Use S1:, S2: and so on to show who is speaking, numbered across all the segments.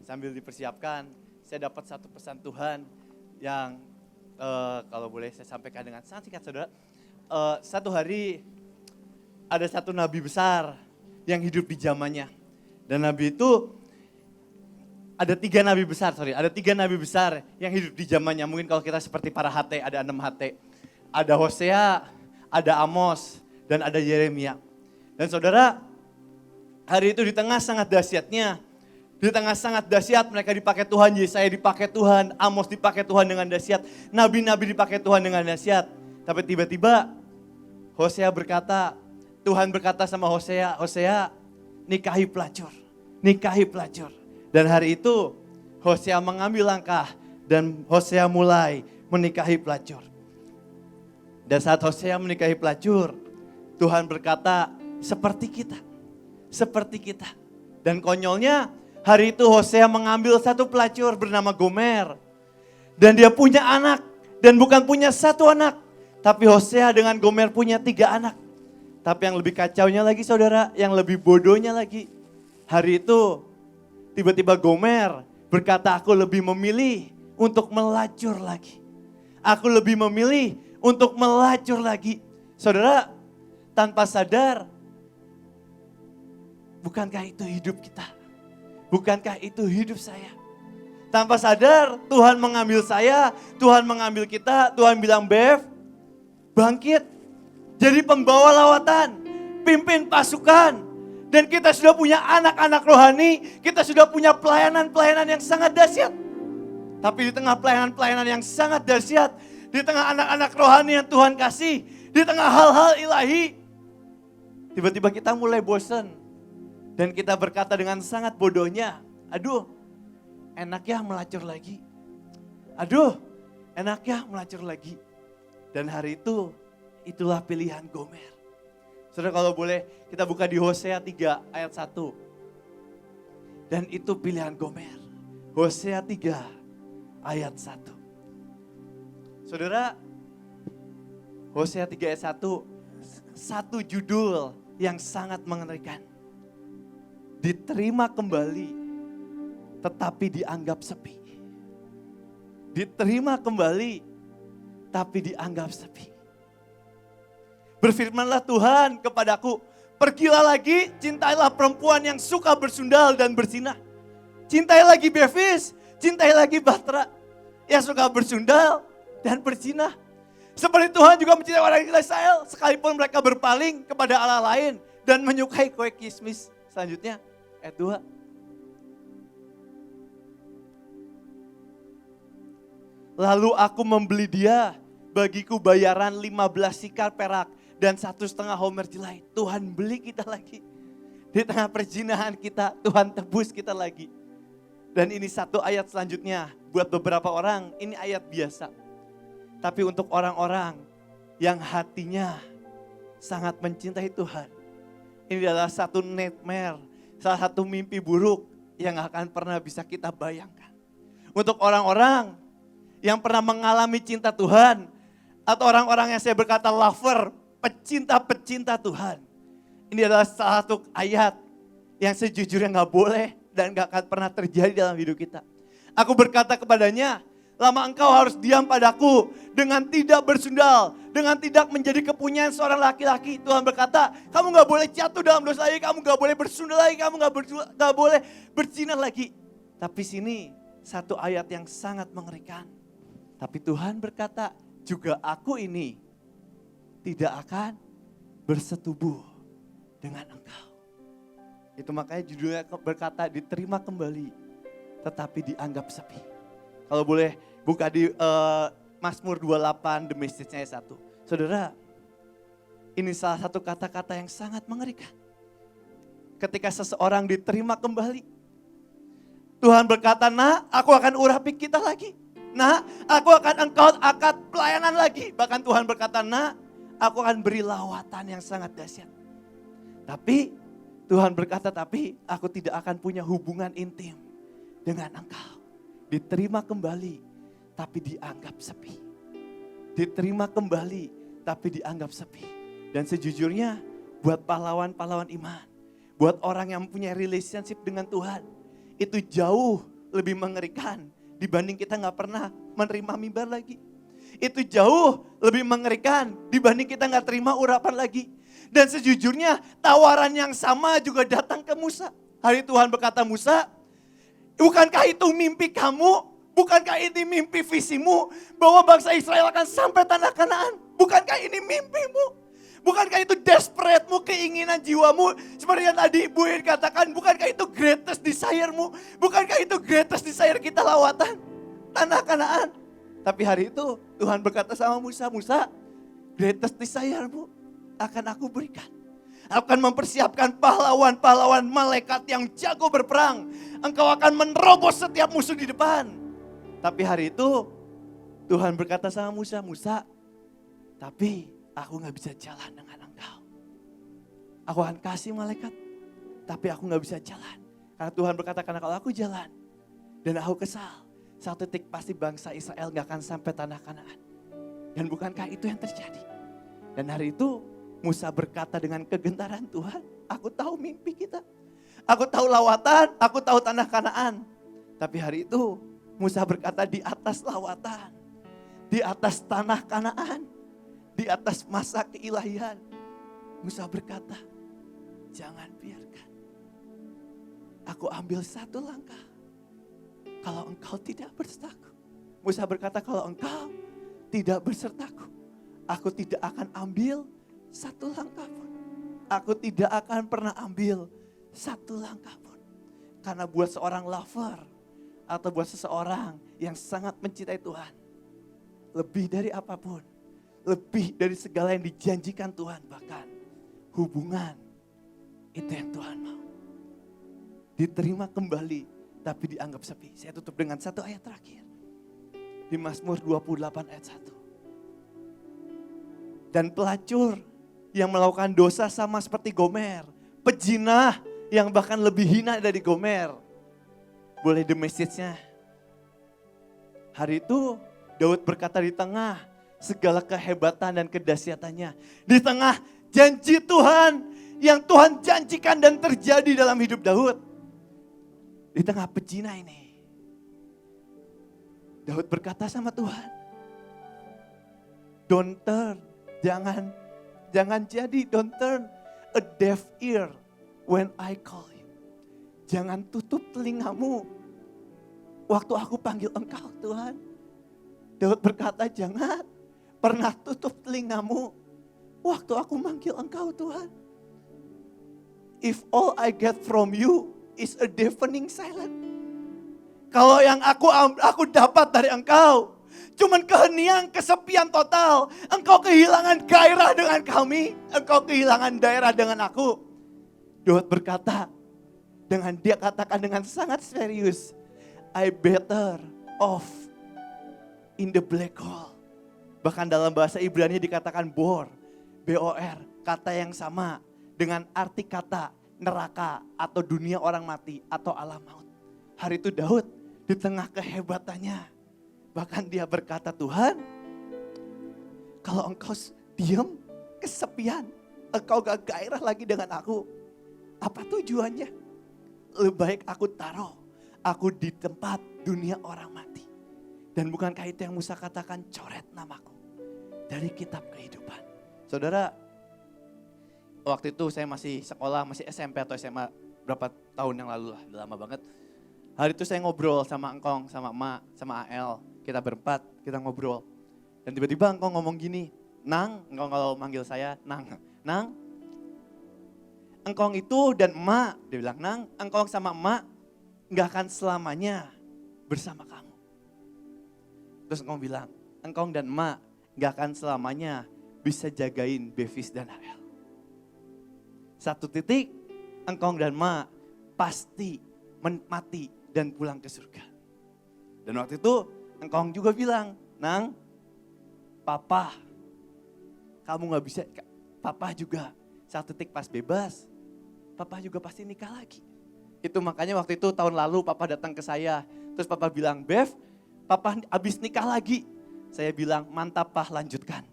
S1: sambil dipersiapkan, saya dapat satu pesan Tuhan yang kalau boleh saya sampaikan dengan sangat singkat, saudara. Satu hari ada satu nabi besar yang hidup di zamannya. Dan nabi itu ada tiga nabi besar yang hidup di zamannya. Mungkin kalau kita seperti para HT, ada 6 HT. Ada Hosea, ada Amos, dan ada Yeremia. Dan saudara, hari itu di tengah sangat dahsyatnya, di tengah sangat dahsyat mereka dipakai Tuhan, Yesaya dipakai Tuhan, Amos dipakai Tuhan dengan dahsyat, nabi-nabi dipakai Tuhan dengan dahsyat. Tapi tiba-tiba Hosea berkata, Tuhan berkata sama Hosea, Hosea nikahi pelacur. Dan hari itu Hosea mengambil langkah dan Hosea mulai menikahi pelacur. Dan saat Hosea menikahi pelacur, Tuhan berkata seperti kita. Dan konyolnya hari itu Hosea mengambil satu pelacur bernama Gomer. Dan dia punya anak. Dan bukan punya satu anak. Tapi Hosea dengan Gomer punya 3 anak. Tapi yang lebih kacaunya lagi saudara, yang lebih bodohnya lagi. Hari itu tiba-tiba Gomer berkata, aku lebih memilih untuk melacur lagi. Saudara, tanpa sadar, bukankah itu hidup kita? Bukankah itu hidup saya? Tanpa sadar Tuhan mengambil saya, Tuhan mengambil kita, Tuhan bilang, Bev, bangkit. Jadi pembawa lawatan, pimpin pasukan. Dan kita sudah punya anak-anak rohani, kita sudah punya pelayanan-pelayanan yang sangat dahsyat. Tapi di tengah pelayanan-pelayanan yang sangat dahsyat, di tengah anak-anak rohani yang Tuhan kasih, di tengah hal-hal ilahi, tiba-tiba kita mulai bosan. Dan kita berkata dengan sangat bodohnya, aduh enak ya melacur lagi. Dan hari itu, itulah pilihan Gomer. Saudara kalau boleh kita buka di Hosea 3 ayat 1. Dan itu pilihan Gomer. Hosea 3 ayat 1. Saudara, Hosea 3 ayat 1, satu judul yang sangat mengerikan. Diterima kembali, tetapi dianggap sepi. Diterima kembali, tapi dianggap sepi. Berfirmanlah Tuhan kepadaku, pergilah lagi, cintailah perempuan yang suka bersundal dan berzinah. Cintai lagi Bevis, cintai lagi Batra yang suka bersundal dan berzinah. Seperti Tuhan juga mencintai orang Israel, sekalipun mereka berpaling kepada Allah lain dan menyukai kue kismis. Selanjutnya, ayat 2. Lalu aku membeli dia, bagiku bayaran 15 sikal perak dan 1,5 homer jelai. Tuhan beli kita lagi. Di tengah perzinahan kita, Tuhan tebus kita lagi. Dan ini satu ayat selanjutnya, buat beberapa orang ini ayat biasa. Tapi untuk orang-orang yang hatinya sangat mencintai Tuhan, ini adalah satu nightmare, salah satu mimpi buruk yang akan pernah bisa kita bayangkan. Untuk orang-orang yang pernah mengalami cinta Tuhan, atau orang-orang yang saya berkata lover, pecinta-pecinta Tuhan. Ini adalah salah satu ayat yang sejujurnya gak boleh dan gak akan pernah terjadi dalam hidup kita. Aku berkata kepadanya, lama engkau harus diam padaku dengan tidak bersundal, dengan tidak menjadi kepunyaan seorang laki-laki. Tuhan berkata, kamu gak boleh jatuh dalam dosa lagi, kamu gak boleh bersundal lagi, kamu gak boleh berzina lagi. Tapi sini satu ayat yang sangat mengerikan. Tapi Tuhan berkata, juga aku ini tidak akan bersetubuh dengan engkau. Itu makanya judulnya berkata diterima kembali, tetapi dianggap sepi. Kalau boleh buka di Mazmur 28, The Message-nya ayat 1. Saudara, ini salah satu kata-kata yang sangat mengerikan. Ketika seseorang diterima kembali, Tuhan berkata, nah aku akan urapi kita lagi. Nah aku akan engkau angkat pelayanan lagi. Bahkan Tuhan berkata, nah aku akan beri lawatan yang sangat dahsyat. Tapi Tuhan berkata, tapi aku tidak akan punya hubungan intim dengan engkau. Diterima kembali, tapi dianggap sepi. Diterima kembali, tapi dianggap sepi. Dan sejujurnya, buat pahlawan-pahlawan iman, buat orang yang punya relationship dengan Tuhan, itu jauh lebih mengerikan dibanding kita gak pernah menerima mimbar lagi. Itu jauh lebih mengerikan dibanding kita gak terima urapan lagi. Dan sejujurnya tawaran yang sama juga datang ke Musa. Hari Tuhan berkata, Musa, bukankah itu mimpi kamu? Bukankah ini mimpi visimu? Bahwa bangsa Israel akan sampai tanah Kanaan? Bukankah ini mimpimu? Bukankah itu desperate-mu, keinginan jiwamu? Seperti yang tadi Ibu Yin katakan, bukankah itu greatest desire-mu? Bukankah itu greatest desire kita lawatan tanah Kanaan? Tapi hari itu Tuhan berkata sama Musa, Musa, greatest desire-mu akan aku berikan. Aku akan mempersiapkan pahlawan-pahlawan malaikat yang jago berperang. Engkau akan menerobos setiap musuh di depan. Tapi hari itu Tuhan berkata sama Musa, Musa, tapi aku gak bisa jalan dengan engkau. Aku akan kasih malaikat, tapi aku gak bisa jalan. Karena Tuhan berkata, karena kalau aku jalan dan aku kesal, satu titik pasti bangsa Israel gak akan sampai tanah Kanaan. Dan bukankah itu yang terjadi? Dan hari itu Musa berkata dengan kegentaran, Tuhan, aku tahu mimpi kita. Aku tahu lawatan, aku tahu tanah Kanaan. Tapi hari itu Musa berkata di atas lawatan, di atas tanah Kanaan, di atas masa keilahian. Musa berkata, jangan biarkan aku ambil satu langkah kalau engkau tidak bersertaku. Musa berkata, kalau engkau tidak bersertaku, aku tidak akan ambil satu langkah pun. Aku tidak akan pernah ambil satu langkah pun. Karena buat seorang lover atau buat seseorang yang sangat mencintai Tuhan, lebih dari apapun, lebih dari segala yang dijanjikan Tuhan, bahkan hubungan, itu yang Tuhan mau. Diterima kembali, tapi dianggap sepi. Saya tutup dengan satu ayat terakhir. Di Mazmur 28 ayat 1. Dan pelacur yang melakukan dosa sama seperti Gomer. Pejinah yang bahkan lebih hina dari Gomer. Boleh the message-nya. Hari itu Daud berkata di tengah segala kehebatan dan kedahsyatannya. Di tengah janji Tuhan yang Tuhan janjikan dan terjadi dalam hidup Daud. Di tengah pejina ini, Daud berkata sama Tuhan, don't turn, jangan jadi, don't turn a deaf ear when I call you. Jangan tutup telingamu waktu aku panggil engkau Tuhan. Daud berkata, jangan pernah tutup telingamu waktu aku manggil engkau Tuhan. If all I get from you is a deafening silence. Kalau yang aku dapat dari engkau cuman keheningan, kesepian total. Engkau kehilangan gairah dengan kami. Engkau kehilangan daerah dengan aku. Daud berkata, dia katakan dengan sangat serius, I better off in the black hole. Bahkan dalam bahasa Ibrani dikatakan bor, B-O-R, kata yang sama dengan arti kata neraka atau dunia orang mati atau alam maut. Hari itu Daud di tengah kehebatannya, bahkan dia berkata, Tuhan, kalau engkau diam, kesepian, engkau gak gairah lagi dengan aku, apa tujuannya? Lebih baik aku taruh aku di tempat dunia orang mati. Dan bukankah itu yang Musa katakan, coret namaku dari kitab kehidupan. Saudara, waktu itu saya masih sekolah, masih SMP atau SMA berapa tahun yang lalu lah, udah lama banget. Hari itu saya ngobrol sama Engkong, sama Emak, sama AL. Kita berempat, kita ngobrol. Dan tiba-tiba Engkong ngomong gini, Nang, Engkong kalau manggil saya, Nang, Engkong itu dan Emak, dia bilang, Nang, Engkong sama Emak gak akan selamanya bersama kamu. Terus Engkong bilang, Engkong dan Emak gak akan selamanya bisa jagain Bevis dan AL. Satu titik, Engkong dan Ma pasti mati dan pulang ke surga. Dan waktu itu Engkong juga bilang, Nang, Papa, kamu gak bisa, Papa juga satu titik pas bebas, Papa juga pasti nikah lagi. Itu makanya waktu itu tahun lalu Papa datang ke saya, terus Papa bilang, Bev, Papa abis nikah lagi. Saya bilang, mantap Pak, lanjutkan.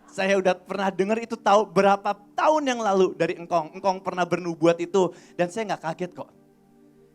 S1: Saya udah pernah dengar itu tahu berapa tahun yang lalu dari Engkong. Engkong pernah bernubuat itu dan saya gak kaget kok.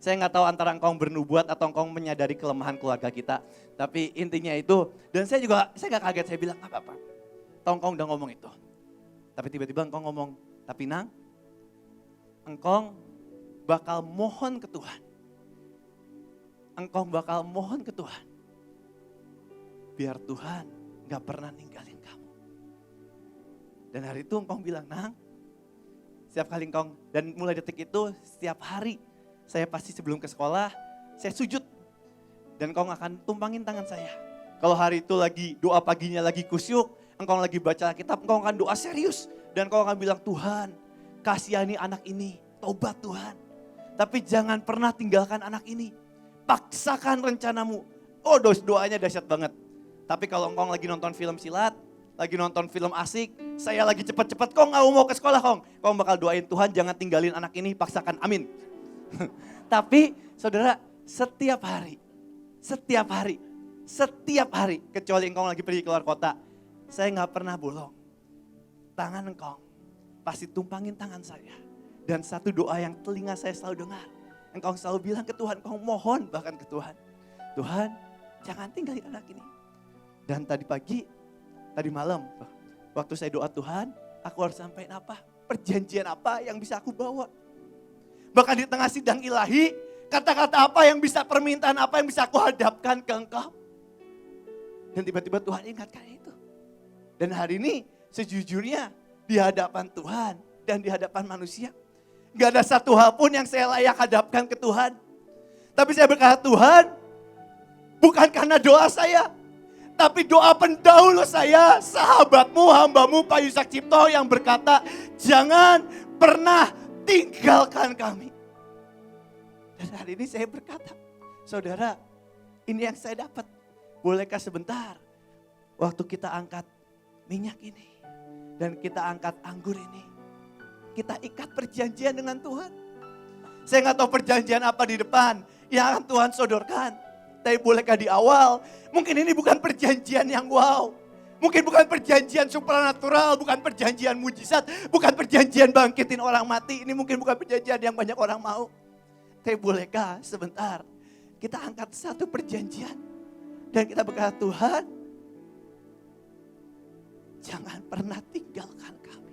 S1: Saya nggak tahu antara engkau bernubuat atau engkau menyadari kelemahan keluarga kita. Tapi intinya itu, dan saya nggak kaget, saya bilang nggak apa-apa. Tahu engkau udah ngomong itu. Tapi tiba-tiba engkau ngomong, tapi Nang, engkau bakal mohon ke Tuhan. Engkau bakal mohon ke Tuhan. Biar Tuhan gak pernah ninggalin kamu. Dan hari itu engkau bilang, Nang, setiap kali engkau, dan mulai detik itu setiap hari, saya pasti sebelum ke sekolah, saya sujud. Dan engkau akan tumpangin tangan saya. Kalau hari itu lagi doa paginya lagi kusyuk, engkau lagi baca kitab, engkau akan doa serius. Dan engkau akan bilang, Tuhan, kasihani anak ini, tobat Tuhan. Tapi jangan pernah tinggalkan anak ini. Paksakan rencanamu. Oh, doanya dahsyat banget. Tapi kalau engkau lagi nonton film silat, lagi nonton film asik, saya lagi cepet-cepet, kau gak mau ke sekolah kong. Kau bakal doain Tuhan jangan tinggalin anak ini, paksakan, amin. Tapi saudara, setiap hari, kecuali engkau lagi pergi keluar kota, saya gak pernah bolong. Tangan engkau pasti tumpangin tangan saya. Dan satu doa yang telinga saya selalu dengar. Engkau selalu bilang ke Tuhan, engkau mohon bahkan ke Tuhan. Tuhan, jangan tinggalin anak ini. Dan tadi malam, waktu saya doa Tuhan, aku harus sampaikan apa? Perjanjian apa yang bisa aku bawa? Bahkan di tengah sidang ilahi, kata-kata apa yang bisa, permintaan apa yang bisa aku hadapkan ke engkau? Dan tiba-tiba Tuhan ingatkan itu. Dan hari ini sejujurnya di hadapan Tuhan dan di hadapan manusia, gak ada satu hal pun yang saya layak hadapkan ke Tuhan. Tapi saya berkata, Tuhan, bukan karena doa saya, tapi doa pendahulu saya, sahabatmu, hambamu, Pak Yusak Cipto yang berkata, jangan pernah tinggalkan kami. Dan hari ini saya berkata, saudara, ini yang saya dapat. Bolehkah sebentar waktu kita angkat minyak ini dan kita angkat anggur ini, kita ikat perjanjian dengan Tuhan. Saya nggak tahu perjanjian apa di depan yang akan Tuhan sodorkan. Tapi bolehkah di awal, mungkin ini bukan perjanjian yang wow. Mungkin bukan perjanjian supranatural, bukan perjanjian mujizat, bukan perjanjian bangkitin orang mati. Ini mungkin bukan perjanjian yang banyak orang mau. Tapi bolehkah sebentar kita angkat satu perjanjian. Dan kita berkata, Tuhan, jangan pernah tinggalkan kami.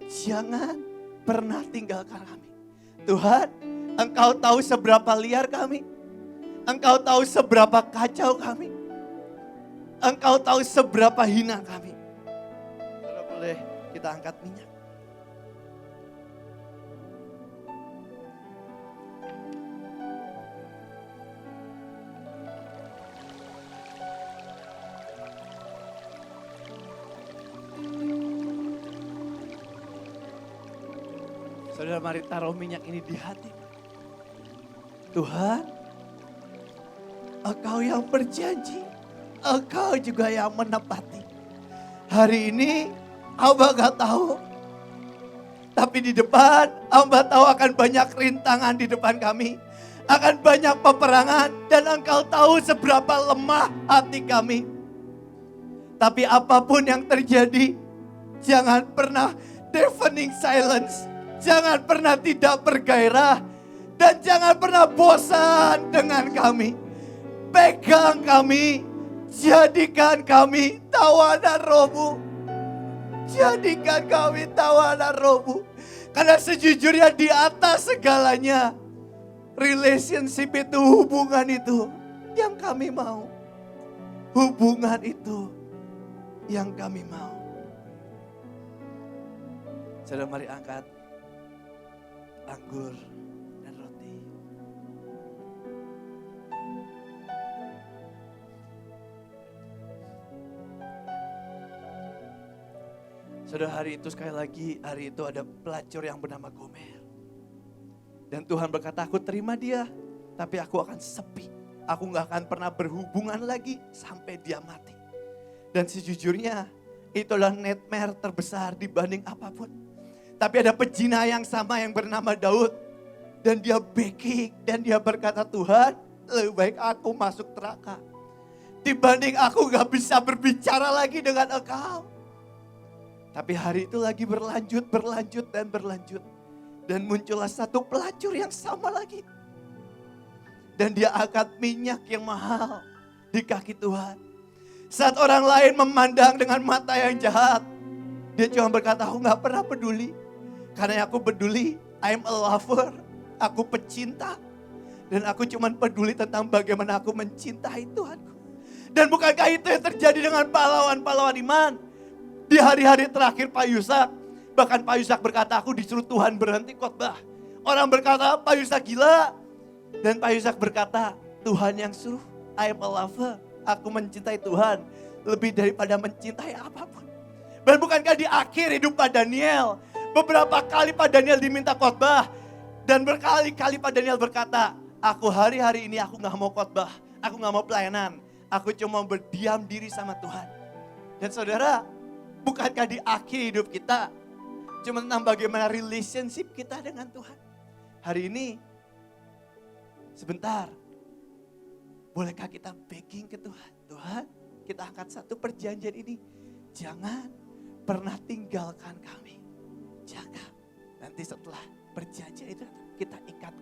S1: Jangan pernah tinggalkan kami. Tuhan, Engkau tahu seberapa liar kami. Engkau tahu seberapa kacau kami. Engkau tahu seberapa hina kami. Kalau boleh kita angkat minyak. Saudara, mari taruh minyak ini di hati. Tuhan, Engkau yang berjanji, Engkau juga yang menepati. Hari ini hamba gak tahu, tapi di depan hamba tahu akan banyak rintangan di depan kami. Akan banyak peperangan dan Engkau tahu seberapa lemah hati kami. Tapi apapun yang terjadi, jangan pernah deafening silence. Jangan pernah tidak bergairah. Dan jangan pernah bosan dengan kami. Pegang kami, jadikan kami tawanan Roh-Mu. Jadikan kami tawanan Roh-Mu. Karena sejujurnya di atas segalanya, relationship itu, hubungan itu yang kami mau. Hubungan itu yang kami mau. Saudara, mari angkat anggur dan roti. Saudara, hari itu sekali lagi, hari itu ada pelacur yang bernama Gomer. Dan Tuhan berkata, aku terima dia, tapi aku akan sepi. Aku gak akan pernah berhubungan lagi sampai dia mati. Dan sejujurnya, itulah nightmare terbesar dibanding apapun. Tapi ada pezina yang sama yang bernama Daud. Dan dia baking, dan dia berkata, Tuhan, lebih baik aku masuk neraka dibanding aku gak bisa berbicara lagi dengan Engkau. Tapi hari itu lagi berlanjut. Dan muncullah satu pelacur yang sama lagi. Dan dia angkat minyak yang mahal di kaki Tuhan. Saat orang lain memandang dengan mata yang jahat, dia cuma berkata, aku gak pernah peduli. Karena aku peduli, I'm a lover, aku pecinta. Dan aku cuma peduli tentang bagaimana aku mencintai Tuhanku. Dan bukankah itu yang terjadi dengan pahlawan-pahlawan iman? Di hari-hari terakhir Pak Yusak, bahkan Pak Yusak berkata, aku disuruh Tuhan berhenti khotbah. Orang berkata, Pak Yusak gila. Dan Pak Yusak berkata, Tuhan yang suruh, I am a lover. Aku mencintai Tuhan lebih daripada mencintai apapun. Dan bukankah di akhir hidup Pak Daniel, beberapa kali Pak Daniel diminta khotbah. Dan berkali-kali Pak Daniel berkata, aku hari-hari ini aku gak mau khotbah, aku gak mau pelayanan. Aku cuma berdiam diri sama Tuhan. Dan saudara, bukankah di akhir hidup kita cuma tentang bagaimana relationship kita dengan Tuhan? Hari ini, sebentar, bolehkah kita begging ke Tuhan? Tuhan, kita angkat satu perjanjian ini. Jangan pernah tinggalkan kami. Jaga. Nanti setelah perjanjian itu kita ikat.